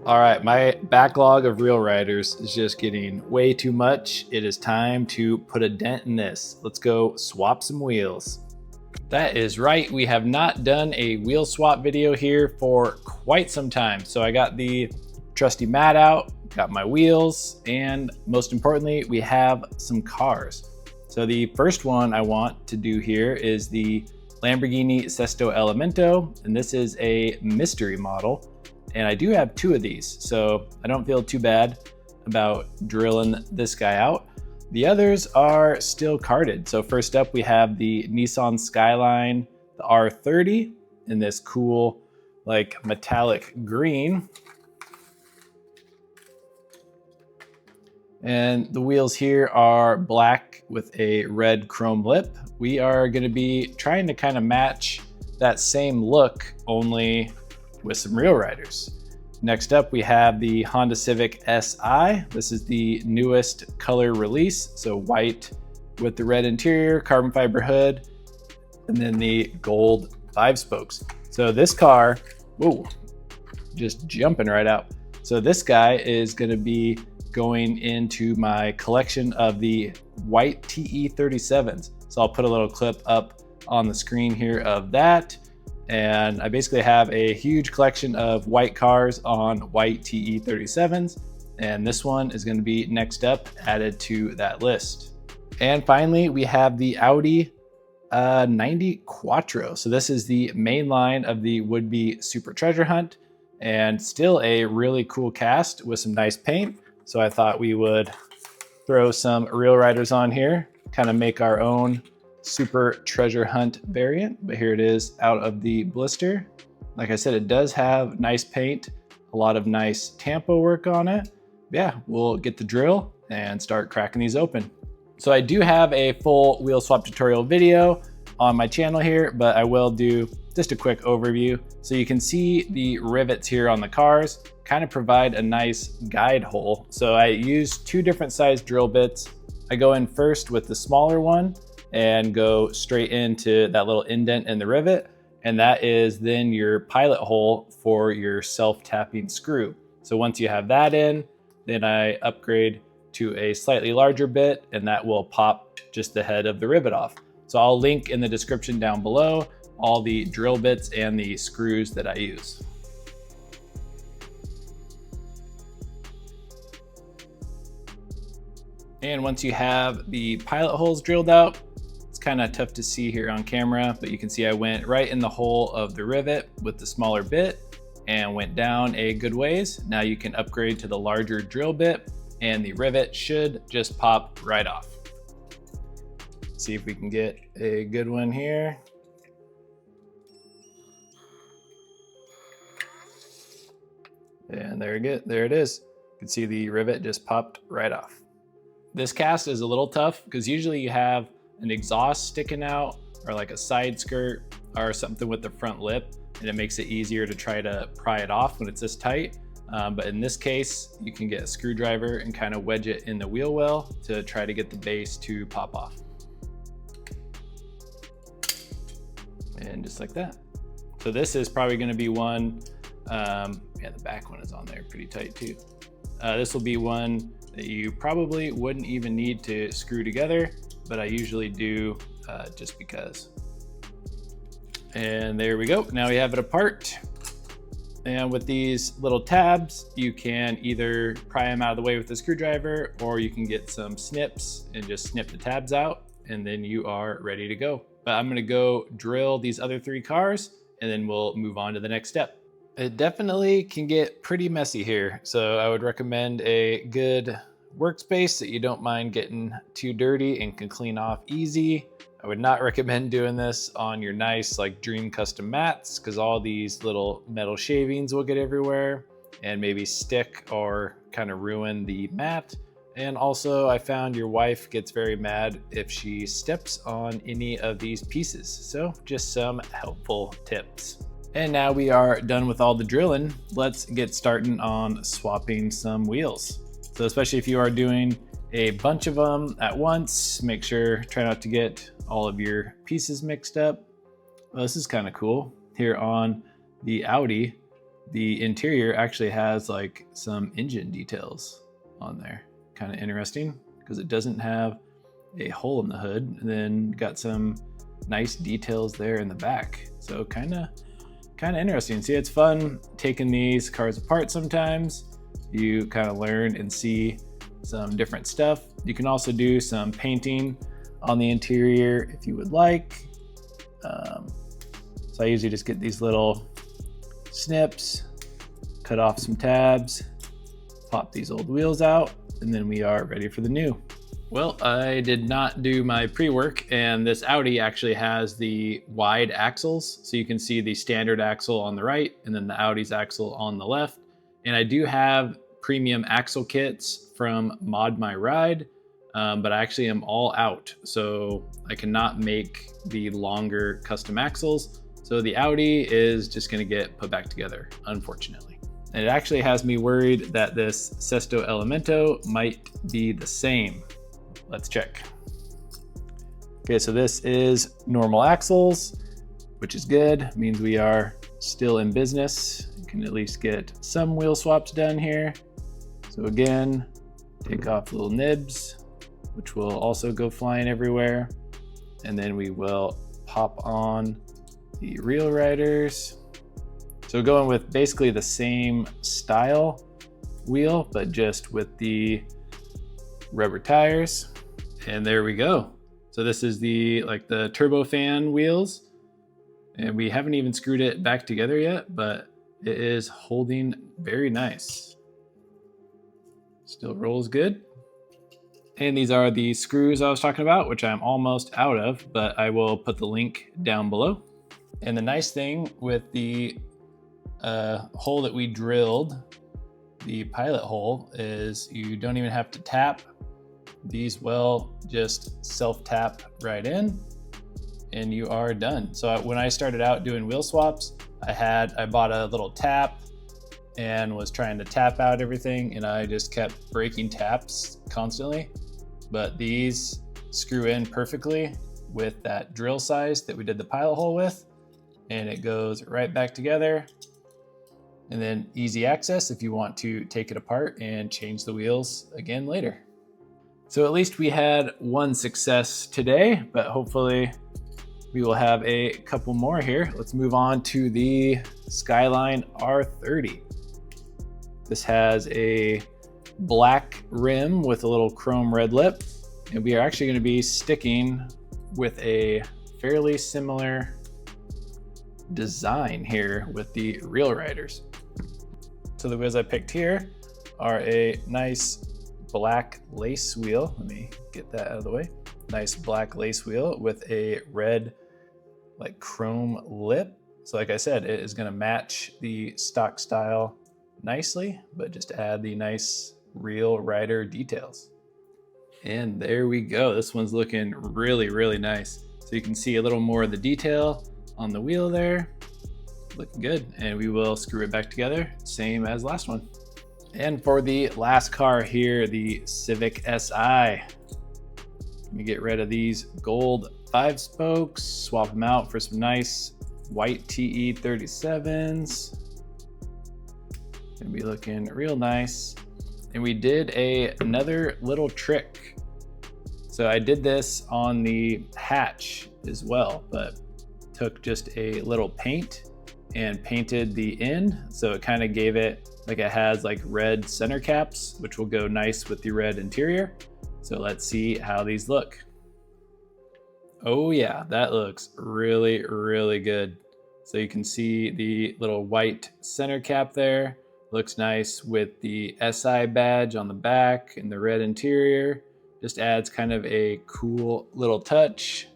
All right, my backlog of Real Riders is just getting way too much. It is time to put a dent in this. Let's go swap some wheels. That is right, we have not done a wheel swap video here for quite some time. So I got the trusty mat out, got my wheels, and most importantly, we have some cars. So the first one I want to do here is the Lamborghini Sesto Elemento, and this is a mystery model. And I do have two of these, so I don't feel too bad about drilling this guy out. The others are still carded. So first up, we have the Nissan Skyline, the R30 in this cool, like metallic green. And the wheels here are black with a red chrome lip. We are gonna be trying to kind of match that same look, only with some Real Riders. Next up, we have the Honda Civic Si. This is the newest color release. So white with the red interior, carbon fiber hood, and then the gold 5 spokes. So this car, whoa, just jumping right out. So this guy is gonna be going into my collection of the white TE37s. So I'll put a little clip up on the screen here of that. And I basically have a huge collection of white cars on white TE37s. And this one is going to be next up, added to that list. And finally, we have the Audi 90 Quattro. So this is the main line of the would-be Super Treasure Hunt, and still a really cool cast with some nice paint. So I thought we would throw some Real Riders on here, kind of make our own Super Treasure Hunt variant, but here it is out of the blister. Like I said, it does have nice paint, a lot of nice tampo work on it. Yeah, we'll get the drill and start cracking these open. So I do have a full wheel swap tutorial video on my channel here, but I will do just a quick overview. So you can see the rivets here on the cars kind of provide a nice guide hole. So I use two different size drill bits. I go in first with the smaller one and go straight into that little indent in the rivet. And that is then your pilot hole for your self-tapping screw. So once you have that in, then I upgrade to a slightly larger bit, and that will pop just the head of the rivet off. So I'll link in the description down below all the drill bits and the screws that I use. And once you have the pilot holes drilled out, kind of tough to see here on camera, but you can see I went right in the hole of the rivet with the smaller bit and went down a good ways. Now you can upgrade to the larger drill bit and the rivet should just pop right off. See if we can get a good one here. And there it is. You can see the rivet just popped right off. This cast is a little tough because usually you have an exhaust sticking out or like a side skirt or something with the front lip, and it makes it easier to try to pry it off when it's this tight. But in this case, you can get a screwdriver and kind of wedge it in the wheel well to try to get the base to pop off. And just like that. So this is probably going to be one, yeah, the back one is on there pretty tight too. This will be one that you probably wouldn't even need to screw together, but I usually do just because. And there we go. Now we have it apart. And with these little tabs, you can either pry them out of the way with a screwdriver, or you can get some snips and just snip the tabs out, and then you are ready to go. But I'm gonna go drill these other 3 cars, and then we'll move on to the next step. It definitely can get pretty messy here, so I would recommend a good workspace that you don't mind getting too dirty and can clean off easy. I would not recommend doing this on your nice like dream custom mats, because all these little metal shavings will get everywhere and maybe stick or kind of ruin the mat. And also I found your wife gets very mad if she steps on any of these pieces. So just some helpful tips. And now we are done with all the drilling. Let's get started on swapping some wheels. So especially if you are doing a bunch of them at once, make sure, try not to get all of your pieces mixed up. Well, this is kind of cool. Here on the Audi, the interior actually has like some engine details on there. Kind of interesting because it doesn't have a hole in the hood, and then got some nice details there in the back. So kind of interesting. See, it's fun taking these cars apart sometimes. You kind of learn and see some different stuff. You can also do some painting on the interior if you would like. So I usually just get these little snips, cut off some tabs, pop these old wheels out, and then we are ready for the new. Well, I did not do my pre-work, and this Audi actually has the wide axles. So you can see the standard axle on the right and then the Audi's axle on the left. And I do have premium axle kits from Mod My Ride, but I actually am all out. So I cannot make the longer custom axles. So the Audi is just gonna get put back together, unfortunately. And it actually has me worried that this Sesto Elemento might be the same. Let's check. Okay, so this is normal axles, which is good. It means we are still in business. You can at least get some wheel swaps done here. So again, take off little nibs, which will also go flying everywhere. And then we will pop on the Real Riders. So going with basically the same style wheel, but just with the rubber tires. And there we go. So this is the turbofan wheels, and we haven't even screwed it back together yet, but it is holding very nice. Still rolls good. And these are the screws I was talking about, which I'm almost out of, but I will put the link down below. And the nice thing with the hole that we drilled, the pilot hole, is you don't even have to tap. These will just self-tap right in and you are done. So when I started out doing wheel swaps, I bought a little tap and was trying to tap out everything, and I just kept breaking taps constantly. But these screw in perfectly with that drill size that we did the pilot hole with, and it goes right back together. And then easy access if you want to take it apart and change the wheels again later. So at least we had one success today, but hopefully we will have a couple more here. Let's move on to the Skyline R30. This has a black rim with a little chrome red lip, and we are actually going to be sticking with a fairly similar design here with the Real Riders. So the wheels I picked here are a nice black lace wheel. Let me get that out of the way. Nice black lace wheel with a red like chrome lip. So like I said, it is going to match the stock style nicely, but just add the nice Real Rider details. And there we go. This one's looking really, really nice. So you can see a little more of the detail on the wheel there. Looking good. And we will screw it back together, same as last one. And for the last car here, the Civic Si. Let me get rid of these gold 5-spokes, swap them out for some nice white TE 37s. Gonna be looking real nice. And we did another little trick. So I did this on the hatch as well, but took just a little paint and painted the end. So it kind of gave it like it has like red center caps, which will go nice with the red interior. So let's see how these look. Oh yeah, that looks really, really good. So you can see the little white center cap there. Looks nice with the SI badge on the back and the red interior. Just adds kind of a cool little touch.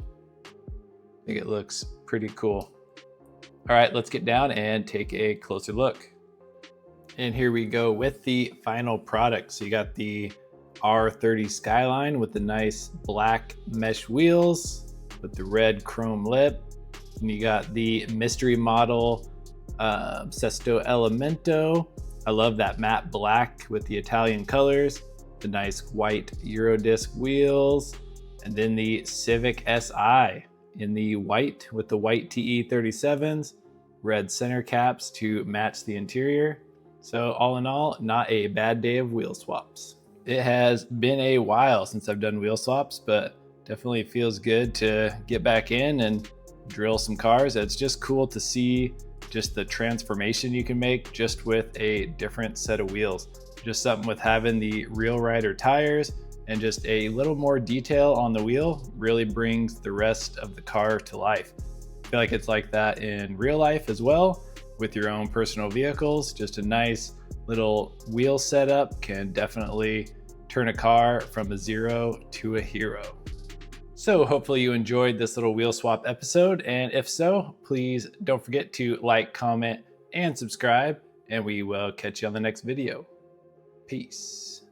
I think it looks pretty cool. All right, let's get down and take a closer look. And here we go with the final product. So you got the R30 Skyline with the nice black mesh wheels with the red chrome lip. And you got the mystery model Sesto Elemento. I love that matte black with the Italian colors, the nice white Eurodisc wheels, and then the Civic Si in the white with the white TE 37s. red center caps to match the interior. So all in all, not a bad day of wheel swaps. It has been a while since I've done wheel swaps, but definitely feels good to get back in and drill some cars. It's just cool to see just the transformation you can make just with a different set of wheels. Just something with having the Real Rider tires and just a little more detail on the wheel really brings the rest of the car to life. I feel like it's like that in real life as well with your own personal vehicles. Just a nice little wheel setup can definitely turn a car from a zero to a hero. So hopefully you enjoyed this little wheel swap episode, and if so, please don't forget to like, comment, and subscribe, and we will catch you on the next video. Peace.